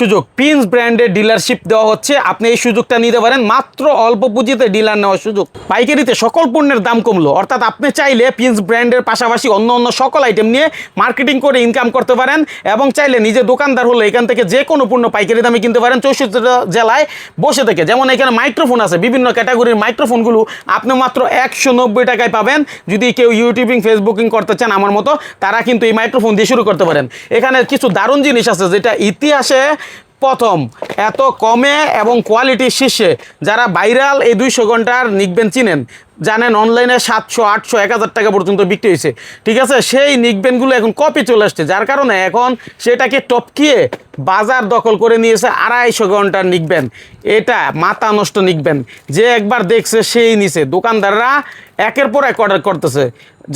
সুযোগ প্রিন্স ব্র্যান্ডের ডিলারশিপ দেওয়া হচ্ছে। আপনি এই সুযোগটা নিতে পারেন, মাত্র অল্প পুঁজিতে ডিলার নেওয়ার সুযোগ। পাইকারিতে সকল পণ্যের দাম কমলো, অর্থাৎ আপনি চাইলে প্রিন্স ব্র্যান্ডের পাশাপাশি অন্য অন্য সকল আইটেম নিয়ে মার্কেটিং করে ইনকাম করতে পারেন, এবং চাইলে নিজে দোকানদার হলে এখান থেকে যে কোনো পণ্য পাইকারি দামে কিনতে পারেন 64 জেলায় বসে থেকে। যেমন এখানে মাইক্রোফোন আছে, বিভিন্ন ক্যাটাগরির মাইক্রোফোনগুলো আপনি মাত্র 190 টাকায় পাবেন। যদি কেউ ইউটিউবিং ফেসবুকিং করতে চান আমার মতো, তারা কিন্তু এই মাইক্রোফোন দিয়ে শুরু করতে পারেন। এখানে কিছু দারুণ জিনিস আছে যেটা ইতিহাসে প্রথম, এত কমে এবং কোয়ালিটির শীর্ষে। যারা ভাইরাল এই 200 ঘন্টার নিকবেন চিনেন, জানেন অনলাইনে 700, 800, 1000 টাকা পর্যন্ত বিক্রি হয়েছে, ঠিক আছে। সেই নিকবেনগুলো এখন কপি চলে আসছে, যার কারণে এখন সেটাকে টপকিয়ে বাজার দখল করে নিয়েছে 250 ঘন্টার নিকবেন। এটা মাথা নষ্ট নিকবেন, যে একবার দেখছে সেই নিছে। দোকানদাররা একের পর এক অর্ডার করতেছে।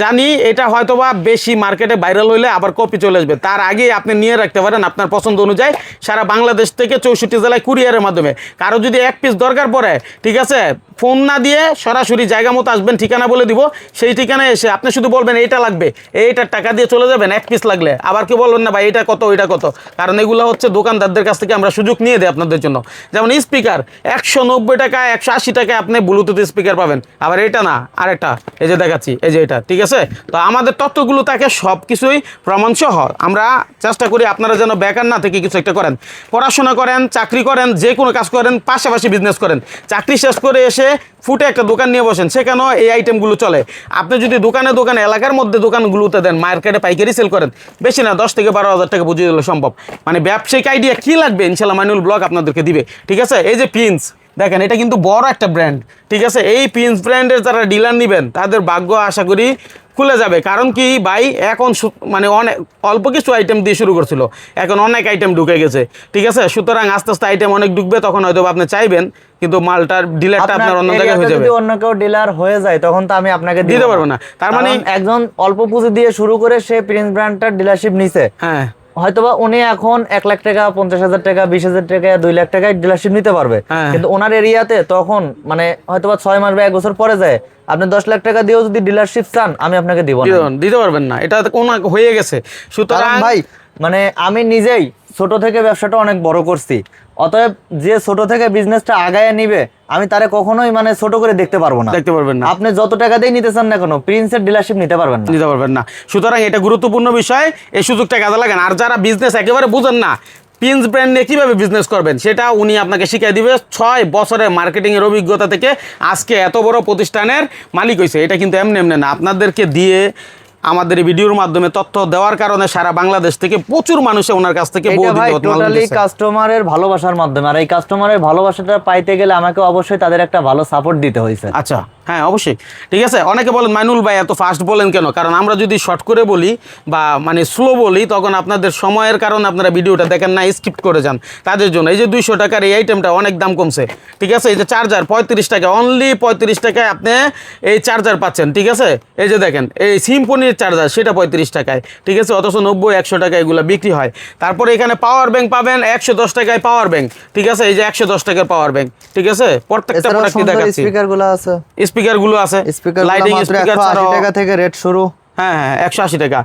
জানি এটা হয়তোবা বেশি মার্কেটে ভাইরাল হইলে আবার কপি চলে আসবে, তার আগে আপনি নিয়ে রাখতে পারেন আপনার পছন্দ অনুযায়ী সারা বাংলাদেশ থেকে 64 জেলায় কুরিয়ারের মাধ্যমে। কারো যদি এক পিস দরকার পড়ে, ঠিক আছে, ফোন না দিয়ে সরাসরি জায়গা মতো আসবেন, ঠিকানা বলে দিব, সেই ঠিকানায় এসে আপনি শুধু বলবেন এইটা লাগবে, এইটার টাকা দিয়ে চলে যাবেন এক পিস লাগলে। আবার কি বলবেন না ভাই এটা কত ওইটা কত, কারণ এগুলো হচ্ছে দোকানদারদের কাছ থেকে আমরা সুযোগ নিয়ে দিই আপনাদের জন্য। যেমন স্পিকার 190 টাকা, 180 টাকায় আপনি ব্লুটুথ স্পিকার পাবেন। আবার এটা না, আরেকটা এই যে দেখাচ্ছি, এই যে এটা, ঠিক আছে। তো আমাদের তথ্যগুলো থাকে সব কিছুই প্রমাণ সহ। আমরা চেষ্টা করি আপনারা যেন বেকার না থেকে কিছু একটা করেন, পড়াশোনা করেন, চাকরি করেন, যে কোনো কাজ করেন, পাশাপাশি বিজনেস করেন। চাকরি শেষ করে এসে ফুটে একটা দোকান নিয়ে বসেন, সেখানেও এই আইটেমগুলো চলে। আপনি যদি দোকানে দোকানে এলাকার মধ্যে দোকানগুলোতে দেন, মার্কেটে পাইকারি সেল করেন, বেশি না 10 থেকে 12 হাজার টাকা বুঝিয়ে দিলে সম্ভব। মানে ব্যবসায়িক আইডিয়া কী লাগবে, ইনশাল্লাহ মাইনুল ব্লগ আপনাদেরকে দিবে, ঠিক আছে। এই যে প্রিন্স দেখেন, এটা কিন্তু বড় একটা ব্র্যান্ড, ঠিক আছে। এই প্রিন্স ব্র্যান্ডের যারা ডিলার নেবেন তাদের ভাগ্য আশা করি খুলে যাবে। কারণ কি ভাই, এখন মানে অনেক অল্প কিছু আইটেম দিয়ে শুরু করছিল, এখন অনেক আইটেম ঢুকে গেছে, ঠিক আছে। সুতরাং আস্তে আস্তে আইটেম অনেক ঢুকবে, তখন হয়তো আপনি চাইবেন, কিন্তু মালটার ডিলারটা আপনার অন্য জায়গায় হয়ে যাবে। যদি অন্য কেউ ডিলার হয়ে যায় তখন তো আমি আপনাকে দিতে পারবো না। তার মানে একজন অল্প পুঁজি দিয়ে শুরু করে সে প্রিন্স ব্র্যান্ডটার ডিলারশিপ নিছে, হ্যাঁ, হয়তোবা উনি এখন 1 লাখ টাকা, 50,000 টাকা, 20,000 টাকা, 2 লাখ টাকায় ডিলারশিপ নিতে পারবে। কিন্তু ওনার এরিয়াতে তখন মানে হয়তোবা 6 মাস বা 1 বছর পরে যায়, আপনি 10 লাখ টাকা দিয়েও যদি ডিলারশিপ চান, আমি আপনাকে দিব না, দিতে পারবেন না, এটা ওনার হয়ে গেছে। সুতরাং ভাই মানে আমি নিজেই ছোট থেকে ব্যবসাটা অনেক বড় করছি, অতএব যে ছোট থেকে বিজনেসটা আগায় নিবে আমি তারে কখনোই মানে ছোট করে দেখতে পারবো না, দেখতে পারবেন না। আপনি যত টাকা দিয়ে নিতে চান না কেন, প্রিন্সের ডিলারশিপ নিতে পারবেন না। সুতরাং এটা গুরুত্বপূর্ণ বিষয়, এই সুযোগটা কাজে লাগান। আর যারা বিজনেস একেবারে বুঝেন না, প্রিন্স ব্র্যান্ড নিয়ে কীভাবে বিজনেস করবেন সেটা উনি আপনাকে শিখিয়ে দিবে। 6 বছরের মার্কেটিংয়ের অভিজ্ঞতা থেকে আজকে এত বড় প্রতিষ্ঠানের মালিক হয়েছে। এটা কিন্তু এমনি এমনি না, আপনাদেরকে দিয়ে আমাদের এই ভিডিওর মাধ্যমে তথ্য দেওয়ার কারণে সারা বাংলাদেশ থেকে প্রচুর মানুষ ওনার কাছ থেকে টোটালি কাস্টমারের ভালোবাসার মাধ্যমে। আর এই কাস্টমারের ভালোবাসাটা পাইতে গেলে আমাকে অবশ্যই তাদের একটা ভালো সাপোর্ট দিতে হয়েছে। আচ্ছা, হ্যাঁ অবশ্যই, ঠিক আছে। অনেকে বলেন মাইনুল ভাই এত ফাস্ট বলেন কেন? কারণ আমরা যদি শর্ট করে বলি বা মানে স্লো বলি, তখন আপনাদের সময়ের কারণে আপনারা ভিডিওটা দেখেন না, স্কিপ করে যান। তাদের জন্য এই যে 200 টাকার এই আইটেমটা অনেক দাম কমছে, ঠিক আছে। এই যে চার্জার 35 টাকা, অনলি 35 টাকায় আপনি এই চার্জার পাচ্ছেন, ঠিক আছে। এই যে দেখেন এই সিম্ফনির চার্জার, সেটা 35 টাকায়, ঠিক আছে। অথচ 90-100 টাকা এগুলো বিক্রি হয়। তারপরে এখানে পাওয়ার ব্যাংক পাবেন 110 টাকায় পাওয়ার ব্যাংক, ঠিক আছে। এই যে 110 টাকার পাওয়ার ব্যাংক, ঠিক আছে। প্রত্যেকটা প্রোডাক্টই দেখাচ্ছি, স্পিকারগুলো আছে, স্পিকারগুলো আছে, লাইটিং স্পিকার 180 টাকা থেকে রেট শুরু। হ্যাঁ, 180 টাকা।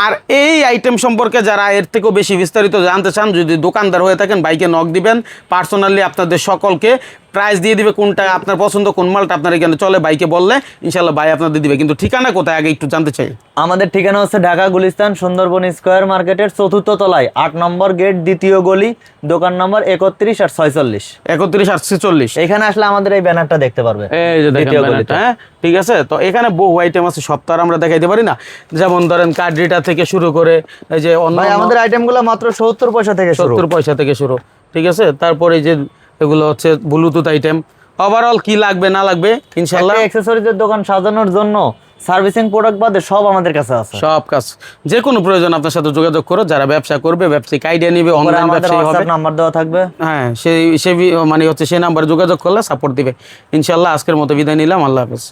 আর এই আইটেম সম্পর্কে যারা এর থেকেও বেশি বিস্তারিত জানতে চান, যদি দোকানদার হয়ে থাকেন, বাইকে নক দিবেন, পার্সোনালি আপনাদের সকলকে প্রাইস দিয়ে দিবে, কোনটা আপনার পছন্দ, কোন মালটা আপনার এখানে চলে, বাইকে বললে ইনশাল্লাহ ভাই আপনাদের দিবে। কিন্তু ঠিকানা কোথায় আগে একটু জানতে চাই। আমাদের ঠিকানা হচ্ছে ঢাকা গুলিস্তান সুন্দরবন স্কয়ার মার্কেটের 4র্থ তলায় 8 নম্বর গেট, 2য় গলি, দোকান নম্বর 31 আর 46। 31 আর 46, এখানে আসলে আমাদের এই ব্যানারটা দেখতে পারবে, এই যে দেখেন ব্যানারটা, হ্যাঁ ঠিক আছে। তো এখানে বহু আইটেম আছে, সব তো আর আমরা দেখাইতে পারি না। যেমন ধরেন কার্ড রিডার থেকে শুরু করে এই যে ভাই আমাদের আইটেমগুলো মাত্র 70 পয়সা থেকে শুরু, 70 পয়সা থেকে শুরু, ঠিক আছে। তারপরে এই যে এগুলো হচ্ছে ব্লুটুথ আইটেম। ওভারঅল কি লাগবে না লাগবে ইনশাআল্লাহ, অ্যাকসেসরিজের দোকান সাজানোর জন্য সার্ভিসিং প্রোডাক্ট বাদে সব আমাদের কাছে আছে। সব কাজ, যে কোনো প্রয়োজন আপনার সাথে যোগাযোগ করো। যারা ব্যবসা করবে, ব্যবসায়িক আইডিয়া নিবে, অনলাইন ব্যবসায়ী হবে, নাম্বার দেওয়া থাকবে, হ্যাঁ সেই মানে হচ্ছে সেই নাম্বারে যোগাযোগ করলে সাপোর্ট দিবে ইনশাআল্লাহ। আজকের মতো বিদায় নিলাম, আল্লাহ হাফেজ।